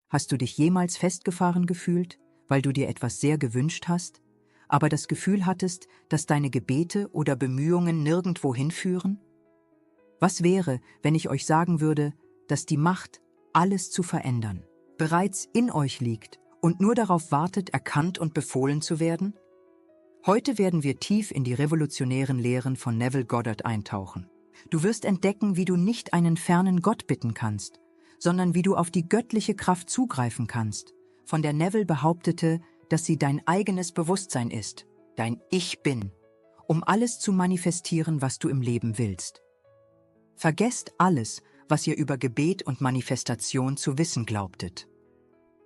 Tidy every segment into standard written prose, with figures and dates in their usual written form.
Hast du dich jemals festgefahren gefühlt, weil du dir etwas sehr gewünscht hast, aber das Gefühl hattest, dass deine Gebete oder Bemühungen nirgendwo hinführen? Was wäre, wenn ich euch sagen würde, dass die Macht, alles zu verändern, bereits in euch liegt und nur darauf wartet, erkannt und befohlen zu werden? Heute werden wir tief in die revolutionären Lehren von Neville Goddard eintauchen. Du wirst entdecken, wie du nicht einen fernen Gott bitten kannst, sondern wie du auf die göttliche Kraft zugreifen kannst, von der Neville behauptete, dass sie dein eigenes Bewusstsein ist, dein Ich Bin, um alles zu manifestieren, was du im Leben willst. Vergesst alles, was ihr über Gebet und Manifestation zu wissen glaubtet.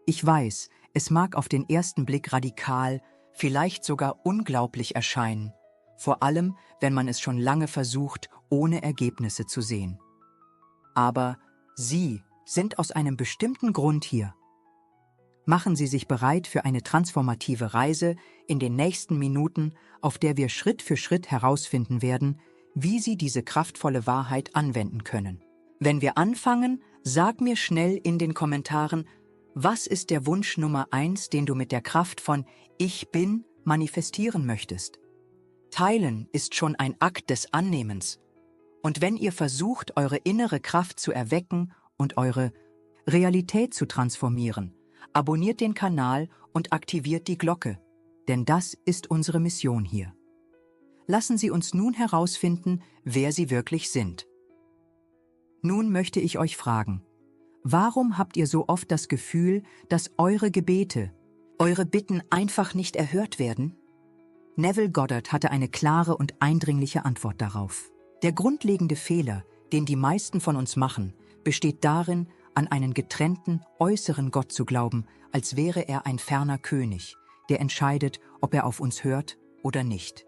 Ich weiß, es mag auf den ersten Blick radikal, vielleicht sogar unglaublich erscheinen, vor allem, wenn man es schon lange versucht, ohne Ergebnisse zu sehen. Aber Sie sind aus einem bestimmten Grund hier. Machen Sie sich bereit für eine transformative Reise in den nächsten Minuten, auf der wir Schritt für Schritt herausfinden werden, wie Sie diese kraftvolle Wahrheit anwenden können. Wenn wir anfangen, sag mir schnell in den Kommentaren, was ist der Wunsch Nummer 1, den du mit der Kraft von Ich Bin manifestieren möchtest? Teilen ist schon ein Akt des Annehmens. Und wenn ihr versucht, eure innere Kraft zu erwecken und eure Realität zu transformieren, abonniert den Kanal und aktiviert die Glocke, denn das ist unsere Mission hier. Lassen Sie uns nun herausfinden, wer Sie wirklich sind. Nun möchte ich euch fragen, warum habt ihr so oft das Gefühl, dass eure Gebete, eure Bitten einfach nicht erhört werden? Neville Goddard hatte eine klare und eindringliche Antwort darauf. Der grundlegende Fehler, den die meisten von uns machen, besteht darin, an einen getrennten, äußeren Gott zu glauben, als wäre er ein ferner König, der entscheidet, ob er auf uns hört oder nicht.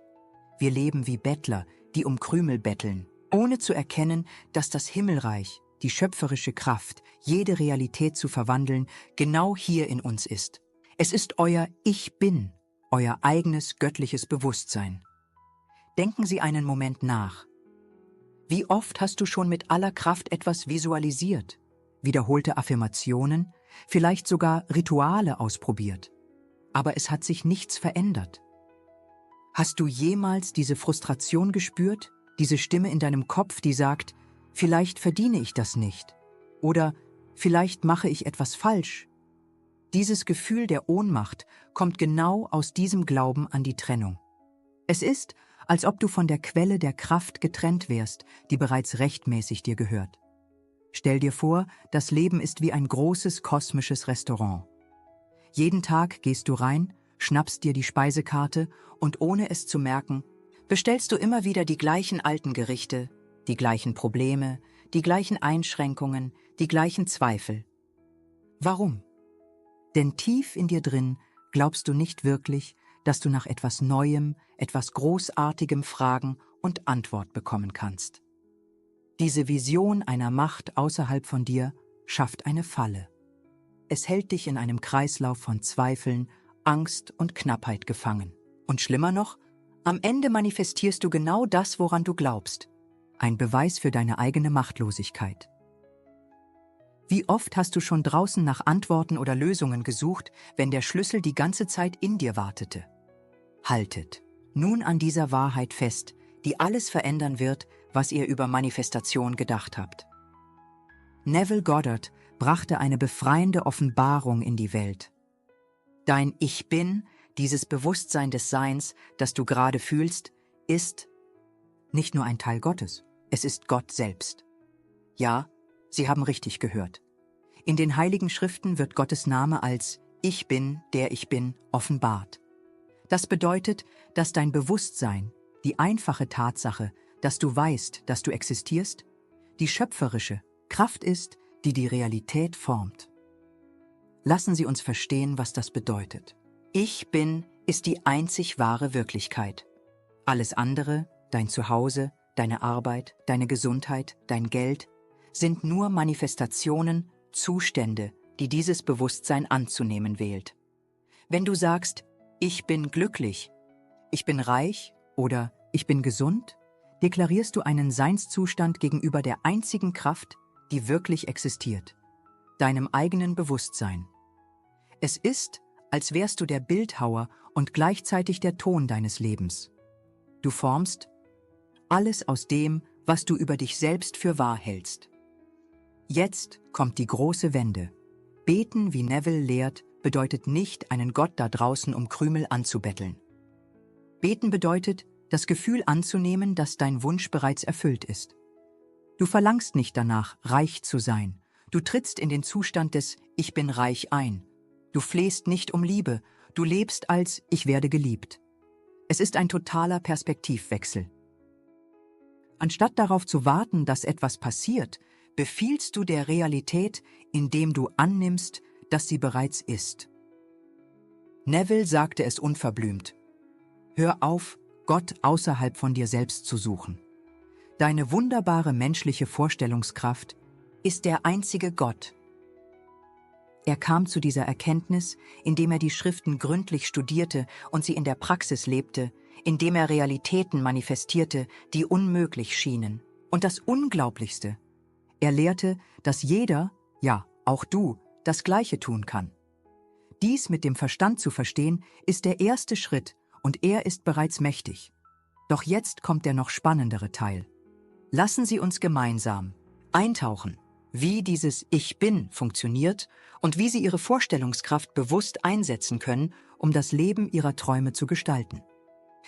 Wir leben wie Bettler, die um Krümel betteln, ohne zu erkennen, dass das Himmelreich, die schöpferische Kraft, jede Realität zu verwandeln, genau hier in uns ist. Es ist euer Ich Bin, euer eigenes göttliches Bewusstsein. Denken Sie einen Moment nach. Wie oft hast du schon mit aller Kraft etwas visualisiert, wiederholte Affirmationen, vielleicht sogar Rituale ausprobiert? Aber es hat sich nichts verändert. Hast du jemals diese Frustration gespürt, diese Stimme in deinem Kopf, die sagt, vielleicht verdiene ich das nicht oder vielleicht mache ich etwas falsch? Dieses Gefühl der Ohnmacht kommt genau aus diesem Glauben an die Trennung. Es ist, als ob du von der Quelle der Kraft getrennt wärst, die bereits rechtmäßig dir gehört. Stell dir vor, das Leben ist wie ein großes kosmisches Restaurant. Jeden Tag gehst du rein, schnappst dir die Speisekarte und ohne es zu merken, bestellst du immer wieder die gleichen alten Gerichte, die gleichen Probleme, die gleichen Einschränkungen, die gleichen Zweifel. Warum? Denn tief in dir drin glaubst du nicht wirklich, dass du nach etwas Neuem, etwas Großartigem fragen und Antwort bekommen kannst. Diese Vision einer Macht außerhalb von dir schafft eine Falle. Es hält dich in einem Kreislauf von Zweifeln, Angst und Knappheit gefangen. Und schlimmer noch, am Ende manifestierst du genau das, woran du glaubst. Ein Beweis für deine eigene Machtlosigkeit. Wie oft hast du schon draußen nach Antworten oder Lösungen gesucht, wenn der Schlüssel die ganze Zeit in dir wartete? Haltet nun an dieser Wahrheit fest, die alles verändern wird, was ihr über Manifestation gedacht habt. Neville Goddard brachte eine befreiende Offenbarung in die Welt. Dein Ich Bin, dieses Bewusstsein des Seins, das du gerade fühlst, ist nicht nur ein Teil Gottes, es ist Gott selbst. Ja, Sie haben richtig gehört. In den Heiligen Schriften wird Gottes Name als Ich Bin, der ich bin, offenbart. Das bedeutet, dass dein Bewusstsein, die einfache Tatsache, dass du weißt, dass du existierst, die schöpferische Kraft ist, die die Realität formt. Lassen Sie uns verstehen, was das bedeutet. Ich Bin ist die einzig wahre Wirklichkeit. Alles andere, dein Zuhause, deine Arbeit, deine Gesundheit, dein Geld, sind nur Manifestationen, Zustände, die dieses Bewusstsein anzunehmen wählt. Wenn du sagst, ich bin glücklich, ich bin reich oder ich bin gesund, deklarierst du einen Seinszustand gegenüber der einzigen Kraft, die wirklich existiert. deinem eigenen Bewusstsein. Es ist, als wärst du der Bildhauer und gleichzeitig der Ton deines Lebens. Du formst alles aus dem, was du über dich selbst für wahr hältst. Jetzt kommt die große Wende. Beten, wie Neville lehrt, bedeutet nicht, einen Gott da draußen um Krümel anzubetteln. Beten bedeutet, das Gefühl anzunehmen, dass dein Wunsch bereits erfüllt ist. Du verlangst nicht danach, reich zu sein. Du trittst in den Zustand des Ich bin reich ein. Du flehst nicht um Liebe, du lebst als Ich werde geliebt. Es ist ein totaler Perspektivwechsel. Anstatt darauf zu warten, dass etwas passiert, befiehlst du der Realität, indem du annimmst, dass sie bereits ist. Neville sagte es unverblümt: Hör auf, Gott außerhalb von dir selbst zu suchen. Deine wunderbare menschliche Vorstellungskraft ist der einzige Gott. Er kam zu dieser Erkenntnis, indem er die Schriften gründlich studierte und sie in der Praxis lebte, indem er Realitäten manifestierte, die unmöglich schienen. Und das Unglaublichste: Er lehrte, dass jeder, ja, auch du, das Gleiche tun kann. Dies mit dem Verstand zu verstehen, ist der erste Schritt, und er ist bereits mächtig. Doch jetzt kommt der noch spannendere Teil. Lassen Sie uns gemeinsam eintauchen, wie dieses Ich Bin funktioniert und wie Sie Ihre Vorstellungskraft bewusst einsetzen können, um das Leben Ihrer Träume zu gestalten.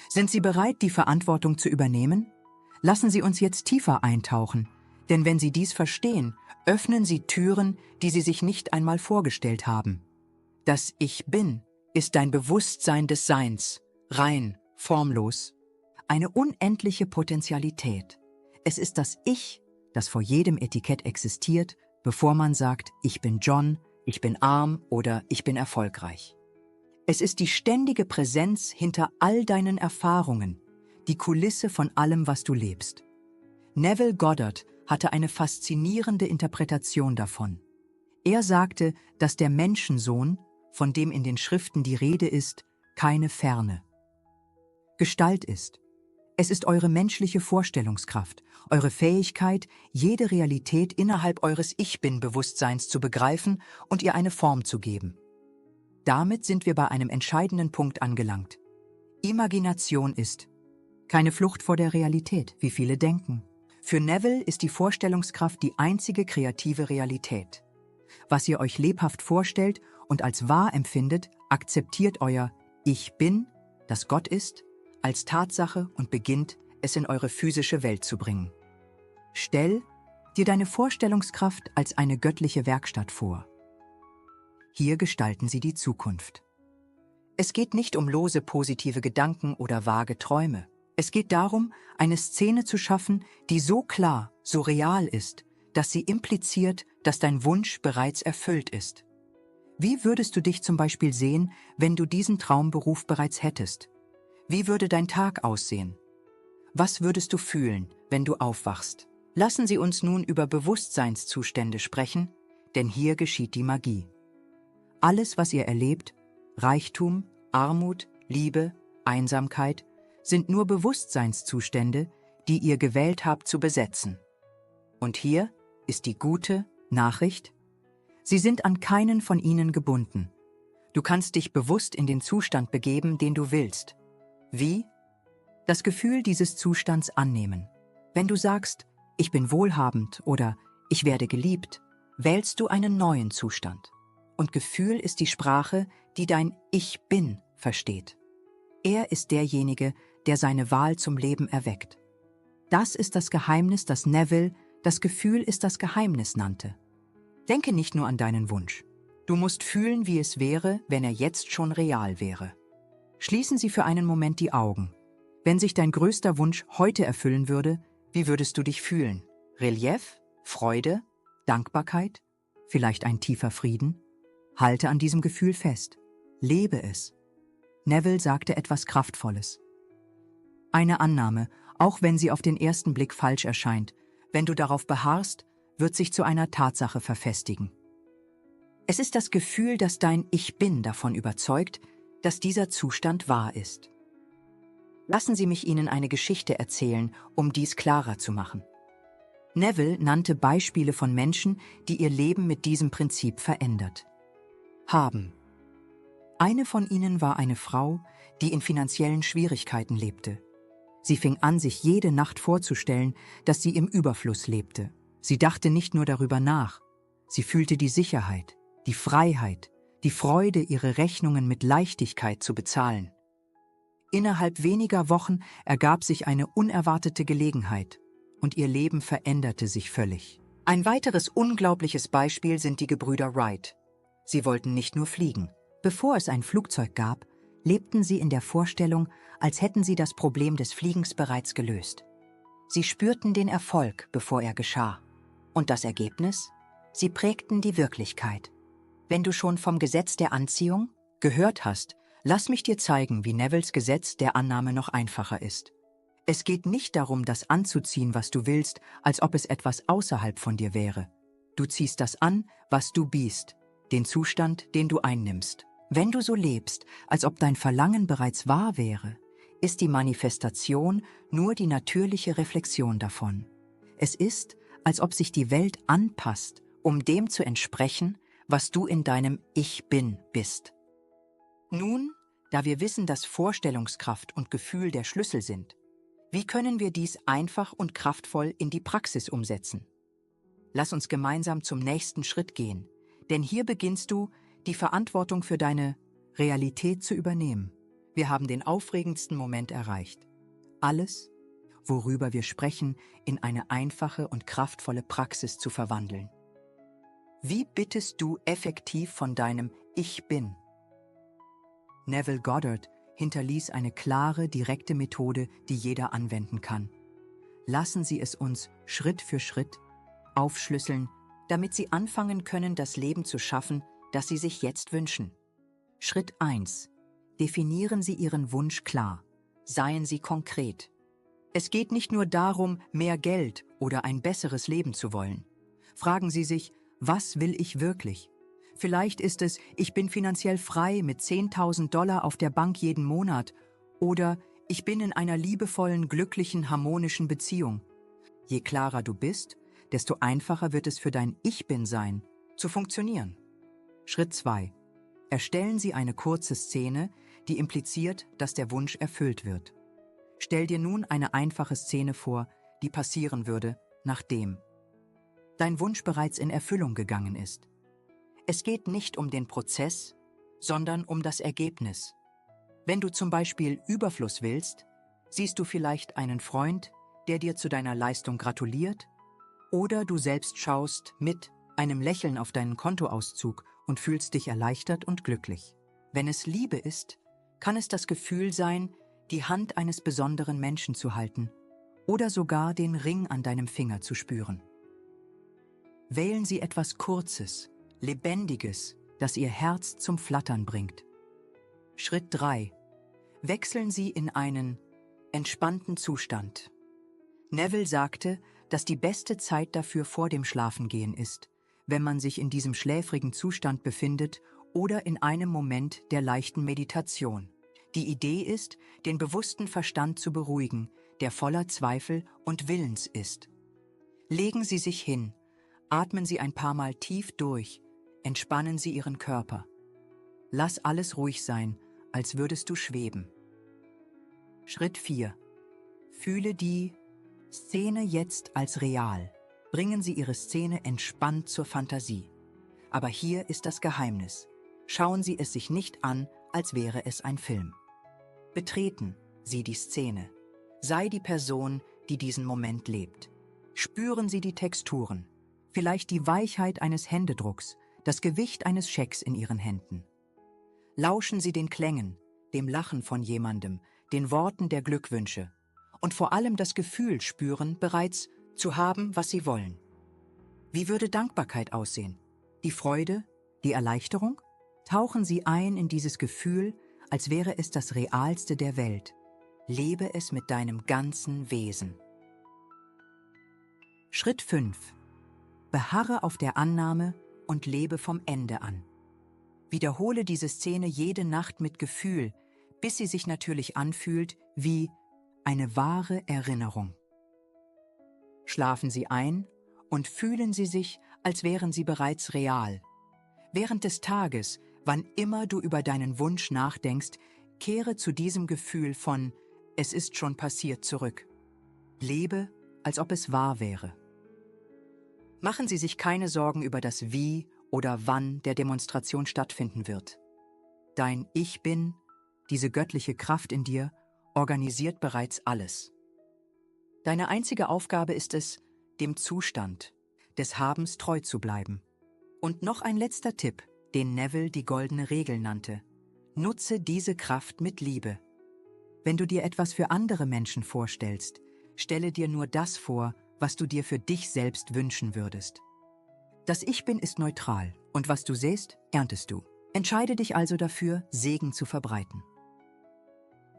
Sind Sie bereit, die Verantwortung zu übernehmen? Lassen Sie uns jetzt tiefer eintauchen, denn wenn Sie dies verstehen, öffnen Sie Türen, die Sie sich nicht einmal vorgestellt haben. Das Ich Bin ist dein Bewusstsein des Seins, rein, formlos, eine unendliche Potentialität. Es ist das Ich, das vor jedem Etikett existiert, bevor man sagt, ich bin John, ich bin arm oder ich bin erfolgreich. Es ist die ständige Präsenz hinter all deinen Erfahrungen, die Kulisse von allem, was du lebst. Neville Goddard hatte eine faszinierende Interpretation davon. Er sagte, dass der Menschensohn, von dem in den Schriften die Rede ist, keine ferne Gestalt ist. Es ist eure menschliche Vorstellungskraft, eure Fähigkeit, jede Realität innerhalb eures Ich-Bin-Bewusstseins zu begreifen und ihr eine Form zu geben. Damit sind wir bei einem entscheidenden Punkt angelangt. Imagination ist keine Flucht vor der Realität, wie viele denken. Für Neville ist die Vorstellungskraft die einzige kreative Realität. Was ihr euch lebhaft vorstellt und als wahr empfindet, akzeptiert euer Ich Bin, das Gott ist, als Tatsache und beginnt, es in eure physische Welt zu bringen. Stell dir deine Vorstellungskraft als eine göttliche Werkstatt vor. Hier gestalten sie die Zukunft. Es geht nicht um lose positive Gedanken oder vage Träume. Es geht darum, eine Szene zu schaffen, die so klar, so real ist, dass sie impliziert, dass dein Wunsch bereits erfüllt ist. Wie würdest du dich zum Beispiel sehen, wenn du diesen Traumberuf bereits hättest? Wie würde dein Tag aussehen? Was würdest du fühlen, wenn du aufwachst? Lassen Sie uns nun über Bewusstseinszustände sprechen, denn hier geschieht die Magie. Alles, was ihr erlebt, Reichtum, Armut, Liebe, Einsamkeit, sind nur Bewusstseinszustände, die ihr gewählt habt zu besetzen. Und hier ist die gute Nachricht: Sie sind an keinen von ihnen gebunden. Du kannst dich bewusst in den Zustand begeben, den du willst. Wie? Das Gefühl dieses Zustands annehmen. Wenn du sagst, ich bin wohlhabend oder ich werde geliebt, wählst du einen neuen Zustand. Und Gefühl ist die Sprache, die dein Ich Bin versteht. Er ist derjenige, der seine Wahl zum Leben erweckt. Das ist das Geheimnis, das Neville das Gefühl ist das Geheimnis nannte. Denke nicht nur an deinen Wunsch. Du musst fühlen, wie es wäre, wenn er jetzt schon real wäre. Schließen Sie für einen Moment die Augen. Wenn sich dein größter Wunsch heute erfüllen würde, wie würdest du dich fühlen? Relief? Freude? Dankbarkeit? Vielleicht ein tiefer Frieden? Halte an diesem Gefühl fest. Lebe es. Neville sagte etwas Kraftvolles. Eine Annahme, auch wenn sie auf den ersten Blick falsch erscheint, wenn du darauf beharrst, wird sich zu einer Tatsache verfestigen. Es ist das Gefühl, dass dein Ich Bin davon überzeugt, dass dieser Zustand wahr ist. Lassen Sie mich Ihnen eine Geschichte erzählen, um dies klarer zu machen. Neville nannte Beispiele von Menschen, die ihr Leben mit diesem Prinzip verändert haben. Eine von ihnen war eine Frau, die in finanziellen Schwierigkeiten lebte. Sie fing an, sich jede Nacht vorzustellen, dass sie im Überfluss lebte. Sie dachte nicht nur darüber nach, sie fühlte die Sicherheit, die Freiheit, die Freude, ihre Rechnungen mit Leichtigkeit zu bezahlen. Innerhalb weniger Wochen ergab sich eine unerwartete Gelegenheit und ihr Leben veränderte sich völlig. Ein weiteres unglaubliches Beispiel sind die Gebrüder Wright. Sie wollten nicht nur fliegen. Bevor es ein Flugzeug gab, lebten sie in der Vorstellung, als hätten sie das Problem des Fliegens bereits gelöst. Sie spürten den Erfolg, bevor er geschah. Und das Ergebnis? Sie prägten die Wirklichkeit. Wenn du schon vom Gesetz der Anziehung gehört hast, lass mich dir zeigen, wie Nevilles Gesetz der Annahme noch einfacher ist. Es geht nicht darum, das anzuziehen, was du willst, als ob es etwas außerhalb von dir wäre. Du ziehst das an, was du bist, den Zustand, den du einnimmst. Wenn du so lebst, als ob dein Verlangen bereits wahr wäre, ist die Manifestation nur die natürliche Reflexion davon. Es ist, als ob sich die Welt anpasst, um dem zu entsprechen, was du in deinem Ich Bin bist. Nun, da wir wissen, dass Vorstellungskraft und Gefühl der Schlüssel sind, wie können wir dies einfach und kraftvoll in die Praxis umsetzen? Lass uns gemeinsam zum nächsten Schritt gehen, denn hier beginnst du, die Verantwortung für deine Realität zu übernehmen. Wir haben den aufregendsten Moment erreicht. Alles, worüber wir sprechen, in eine einfache und kraftvolle Praxis zu verwandeln. Wie bittest du effektiv von deinem Ich Bin? Neville Goddard hinterließ eine klare, direkte Methode, die jeder anwenden kann. Lassen Sie es uns Schritt für Schritt aufschlüsseln, damit Sie anfangen können, das Leben zu schaffen, das Sie sich jetzt wünschen. Schritt 1. Definieren Sie Ihren Wunsch klar. Seien Sie konkret. Es geht nicht nur darum, mehr Geld oder ein besseres Leben zu wollen. Fragen Sie sich, was will ich wirklich? Vielleicht ist es, ich bin finanziell frei mit $10.000 auf der Bank jeden Monat, oder ich bin in einer liebevollen, glücklichen, harmonischen Beziehung. Je klarer du bist, desto einfacher wird es für dein Ich Bin sein, zu funktionieren. Schritt 2. Erstellen Sie eine kurze Szene, die impliziert, dass der Wunsch erfüllt wird. Stell dir nun eine einfache Szene vor, die passieren würde, nachdem dein Wunsch bereits in Erfüllung gegangen ist. Es geht nicht um den Prozess, sondern um das Ergebnis. Wenn du zum Beispiel Überfluss willst, siehst du vielleicht einen Freund, der dir zu deiner Leistung gratuliert, oder du selbst schaust mit einem Lächeln auf deinen Kontoauszug und fühlst dich erleichtert und glücklich. Wenn es Liebe ist, kann es das Gefühl sein, die Hand eines besonderen Menschen zu halten oder sogar den Ring an deinem Finger zu spüren. Wählen Sie etwas Kurzes, Lebendiges, das Ihr Herz zum Flattern bringt. Schritt 3. Wechseln Sie in einen entspannten Zustand. Neville sagte, dass die beste Zeit dafür vor dem Schlafengehen ist, wenn man sich in diesem schläfrigen Zustand befindet oder in einem Moment der leichten Meditation. Die Idee ist, den bewussten Verstand zu beruhigen, der voller Zweifel und Willens ist. Legen Sie sich hin, atmen Sie ein paar Mal tief durch, entspannen Sie Ihren Körper. Lass alles ruhig sein, als würdest du schweben. Schritt 4. Fühle die Szene jetzt als real. Bringen Sie Ihre Szene entspannt zur Fantasie. Aber hier ist das Geheimnis. Schauen Sie es sich nicht an, als wäre es ein Film. Betreten Sie die Szene. Sei die Person, die diesen Moment lebt. Spüren Sie die Texturen, vielleicht die Weichheit eines Händedrucks, das Gewicht eines Schecks in Ihren Händen. Lauschen Sie den Klängen, dem Lachen von jemandem, den Worten der Glückwünsche und vor allem das Gefühl spüren, bereits zu haben, was Sie wollen. Wie würde Dankbarkeit aussehen? Die Freude? Die Erleichterung? Tauchen Sie ein in dieses Gefühl, als wäre es das Realste der Welt. Lebe es mit deinem ganzen Wesen. Schritt 5. Beharre auf der Annahme und lebe vom Ende an. Wiederhole diese Szene jede Nacht mit Gefühl, bis sie sich natürlich anfühlt wie eine wahre Erinnerung. Schlafen Sie ein und fühlen Sie sich, als wären Sie bereits real. Während des Tages, wann immer du über deinen Wunsch nachdenkst, kehre zu diesem Gefühl von „Es ist schon passiert" zurück. Lebe, als ob es wahr wäre. Machen Sie sich keine Sorgen über das Wie oder Wann der Demonstration stattfinden wird. Dein Ich Bin, diese göttliche Kraft in dir, organisiert bereits alles. Deine einzige Aufgabe ist es, dem Zustand des Habens treu zu bleiben. Und noch ein letzter Tipp, den Neville die goldene Regel nannte. Nutze diese Kraft mit Liebe. Wenn du dir etwas für andere Menschen vorstellst, stelle dir nur das vor, was du dir für dich selbst wünschen würdest. Das Ich Bin ist neutral und was du säst, erntest du. Entscheide dich also dafür, Segen zu verbreiten.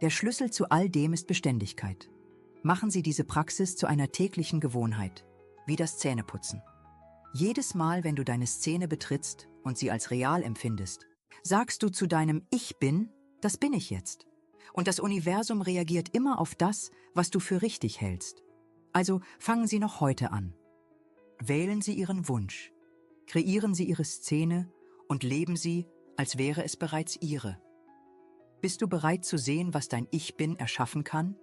Der Schlüssel zu all dem ist Beständigkeit. Machen Sie diese Praxis zu einer täglichen Gewohnheit, wie das Zähneputzen. Jedes Mal, wenn du deine Szene betrittst und sie als real empfindest, sagst du zu deinem Ich Bin, das bin ich jetzt. Und das Universum reagiert immer auf das, was du für richtig hältst. Also fangen Sie noch heute an. Wählen Sie Ihren Wunsch, kreieren Sie Ihre Szene und leben Sie, als wäre es bereits Ihre. Bist du bereit zu sehen, was dein Ich Bin erschaffen kann?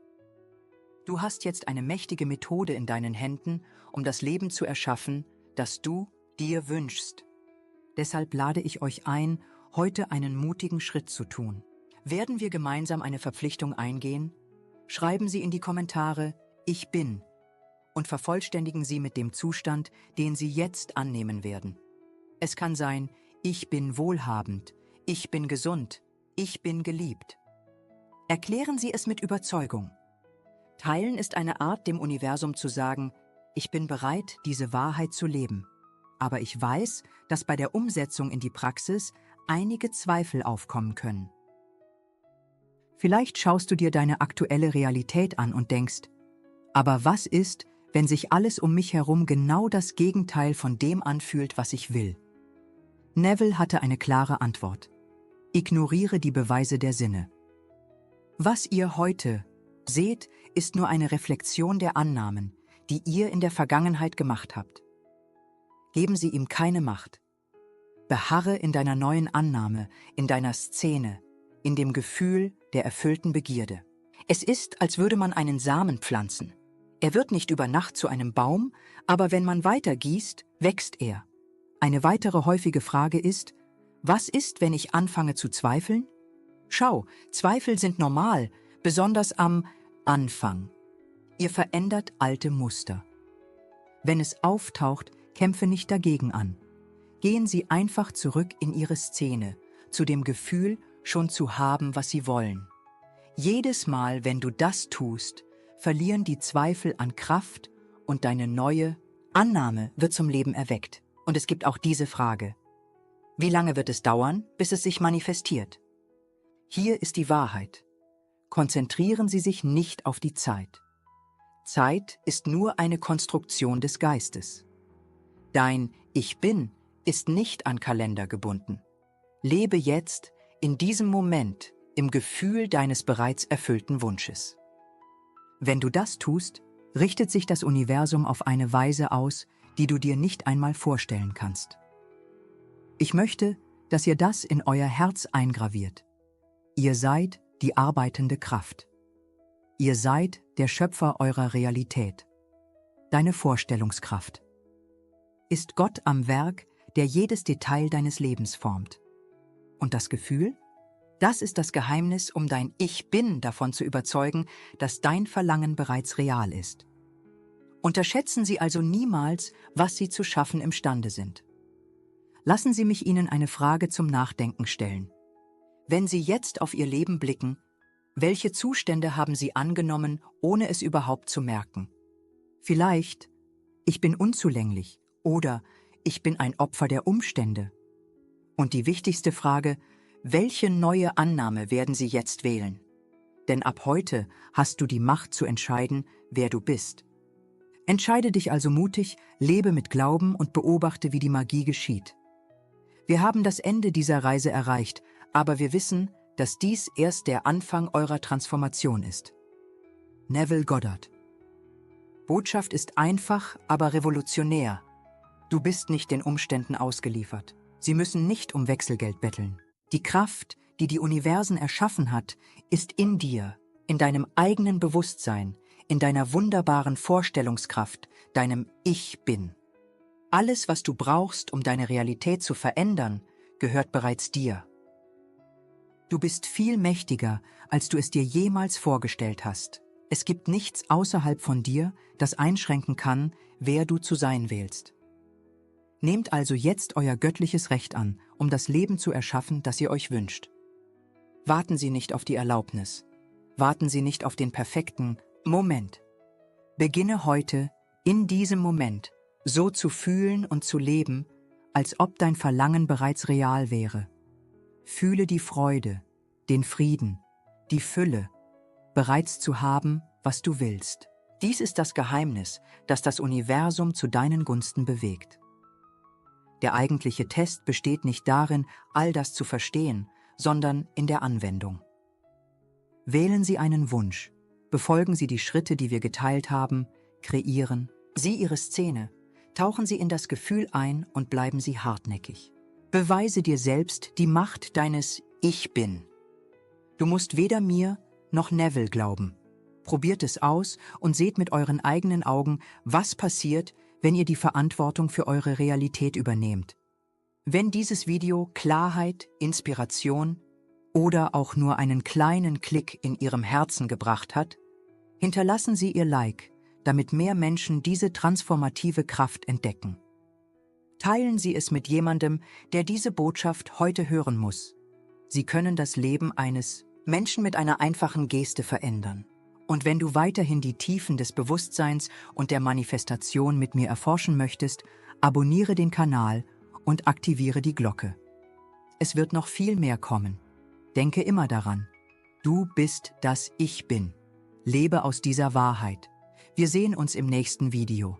Du hast jetzt eine mächtige Methode in deinen Händen, um das Leben zu erschaffen, das du dir wünschst. Deshalb lade ich euch ein, heute einen mutigen Schritt zu tun. Werden wir gemeinsam eine Verpflichtung eingehen? Schreiben Sie in die Kommentare „Ich bin" und vervollständigen Sie mit dem Zustand, den Sie jetzt annehmen werden. Es kann sein, ich bin wohlhabend, ich bin gesund, ich bin geliebt. Erklären Sie es mit Überzeugung. Teilen ist eine Art, dem Universum zu sagen, ich bin bereit, diese Wahrheit zu leben. Aber ich weiß, dass bei der Umsetzung in die Praxis einige Zweifel aufkommen können. Vielleicht schaust du dir deine aktuelle Realität an und denkst, aber was ist, wenn sich alles um mich herum genau das Gegenteil von dem anfühlt, was ich will? Neville hatte eine klare Antwort. Ignoriere die Beweise der Sinne. Was ihr heute seht, ist nur eine Reflexion der Annahmen, die ihr in der Vergangenheit gemacht habt. Geben Sie ihm keine Macht. Beharre in deiner neuen Annahme, in deiner Szene, in dem Gefühl der erfüllten Begierde. Es ist, als würde man einen Samen pflanzen. Er wird nicht über Nacht zu einem Baum, aber wenn man weiter gießt, wächst er. Eine weitere häufige Frage ist, was ist, wenn ich anfange zu zweifeln? Schau, Zweifel sind normal, besonders am Anfang. Ihr verändert alte Muster. Wenn es auftaucht, kämpfe nicht dagegen an. Gehen Sie einfach zurück in Ihre Szene, zu dem Gefühl, schon zu haben, was Sie wollen. Jedes Mal, wenn du das tust, verlieren die Zweifel an Kraft und deine neue Annahme wird zum Leben erweckt. Und es gibt auch diese Frage: Wie lange wird es dauern, bis es sich manifestiert? Hier ist die Wahrheit. Konzentrieren Sie sich nicht auf die Zeit. Zeit ist nur eine Konstruktion des Geistes. Dein Ich Bin ist nicht an Kalender gebunden. Lebe jetzt, in diesem Moment, im Gefühl deines bereits erfüllten Wunsches. Wenn du das tust, richtet sich das Universum auf eine Weise aus, die du dir nicht einmal vorstellen kannst. Ich möchte, dass ihr das in euer Herz eingraviert. Ihr seid die arbeitende Kraft. Ihr seid der Schöpfer eurer Realität. Deine Vorstellungskraft. Ist Gott am Werk, der jedes Detail deines Lebens formt. Und das Gefühl? Das ist das Geheimnis, um dein Ich Bin davon zu überzeugen, dass dein Verlangen bereits real ist. Unterschätzen Sie also niemals, was Sie zu schaffen imstande sind. Lassen Sie mich Ihnen eine Frage zum Nachdenken stellen. Wenn Sie jetzt auf Ihr Leben blicken, welche Zustände haben Sie angenommen, ohne es überhaupt zu merken? Vielleicht, ich bin unzulänglich oder ich bin ein Opfer der Umstände. Und die wichtigste Frage, welche neue Annahme werden Sie jetzt wählen? Denn ab heute hast du die Macht zu entscheiden, wer du bist. Entscheide dich also mutig, lebe mit Glauben und beobachte, wie die Magie geschieht. Wir haben das Ende dieser Reise erreicht, aber wir wissen, dass dies erst der Anfang eurer Transformation ist. Neville Goddard. Botschaft ist einfach, aber revolutionär. Du bist nicht den Umständen ausgeliefert. Sie müssen nicht um Wechselgeld betteln. Die Kraft, die die Universen erschaffen hat, ist in dir, in deinem eigenen Bewusstsein, in deiner wunderbaren Vorstellungskraft, deinem Ich Bin. Alles, was du brauchst, um deine Realität zu verändern, gehört bereits dir. Du bist viel mächtiger, als du es dir jemals vorgestellt hast. Es gibt nichts außerhalb von dir, das einschränken kann, wer du zu sein wählst. Nehmt also jetzt euer göttliches Recht an, um das Leben zu erschaffen, das ihr euch wünscht. Warten Sie nicht auf die Erlaubnis. Warten Sie nicht auf den perfekten Moment. Beginne heute, in diesem Moment, so zu fühlen und zu leben, als ob dein Verlangen bereits real wäre. Fühle die Freude, den Frieden, die Fülle, bereits zu haben, was du willst. Dies ist das Geheimnis, das das Universum zu deinen Gunsten bewegt. Der eigentliche Test besteht nicht darin, all das zu verstehen, sondern in der Anwendung. Wählen Sie einen Wunsch, befolgen Sie die Schritte, die wir geteilt haben, kreieren Sie Ihre Szene, tauchen Sie in das Gefühl ein und bleiben Sie hartnäckig. Beweise dir selbst die Macht deines Ich Bin. Du musst weder mir noch Neville glauben. Probiert es aus und seht mit euren eigenen Augen, was passiert, wenn ihr die Verantwortung für eure Realität übernehmt. Wenn dieses Video Klarheit, Inspiration oder auch nur einen kleinen Klick in Ihrem Herzen gebracht hat, hinterlassen Sie Ihr Like, damit mehr Menschen diese transformative Kraft entdecken. Teilen Sie es mit jemandem, der diese Botschaft heute hören muss. Sie können das Leben eines Menschen mit einer einfachen Geste verändern. Und wenn du weiterhin die Tiefen des Bewusstseins und der Manifestation mit mir erforschen möchtest, abonniere den Kanal und aktiviere die Glocke. Es wird noch viel mehr kommen. Denke immer daran, du bist das Ich Bin. Lebe aus dieser Wahrheit. Wir sehen uns im nächsten Video.